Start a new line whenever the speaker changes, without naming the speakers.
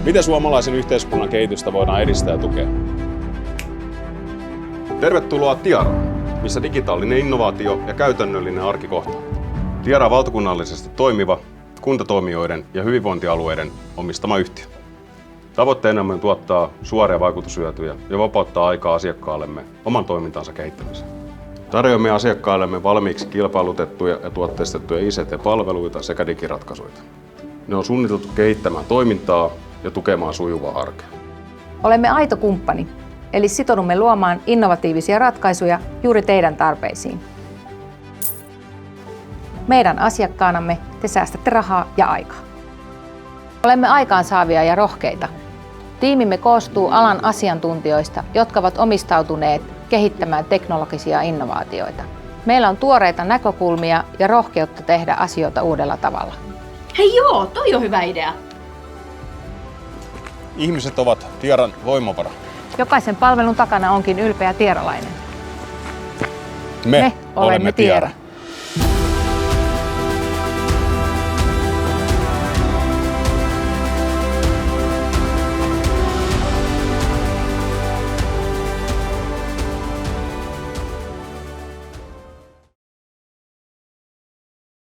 Miten suomalaisen yhteiskunnan kehitystä voidaan edistää ja tukea?
Tervetuloa Tiaraan, missä digitaalinen innovaatio ja käytännöllinen arki kohtaa. Tiara on valtakunnallisesti toimiva, kuntatoimijoiden ja hyvinvointialueiden omistama yhtiö. Tavoitteenamme on tuottaa suoria vaikutushyötyjä ja vapauttaa aikaa asiakkaallemme oman toimintansa kehittämiseen. Tarjoamme asiakkaillemme valmiiksi kilpailutettuja ja tuotteistettuja ICT-palveluita sekä digiratkaisuja. Ne on suunniteltu kehittämään toimintaa ja tukemaan sujuvaa arkea.
Olemme aito kumppani, eli sitoudumme luomaan innovatiivisia ratkaisuja juuri teidän tarpeisiin. Meidän asiakkaanamme te säästätte rahaa ja aikaa. Olemme aikaansaavia ja rohkeita. Tiimimme koostuu alan asiantuntijoista, jotka ovat omistautuneet kehittämään teknologisia innovaatioita. Meillä on tuoreita näkökulmia ja rohkeutta tehdä asioita uudella tavalla.
Hei joo, toi on hyvä idea.
Ihmiset ovat Tiaran voimavara.
Jokaisen palvelun takana onkin ylpeä tieralainen.
Me olemme Tiara.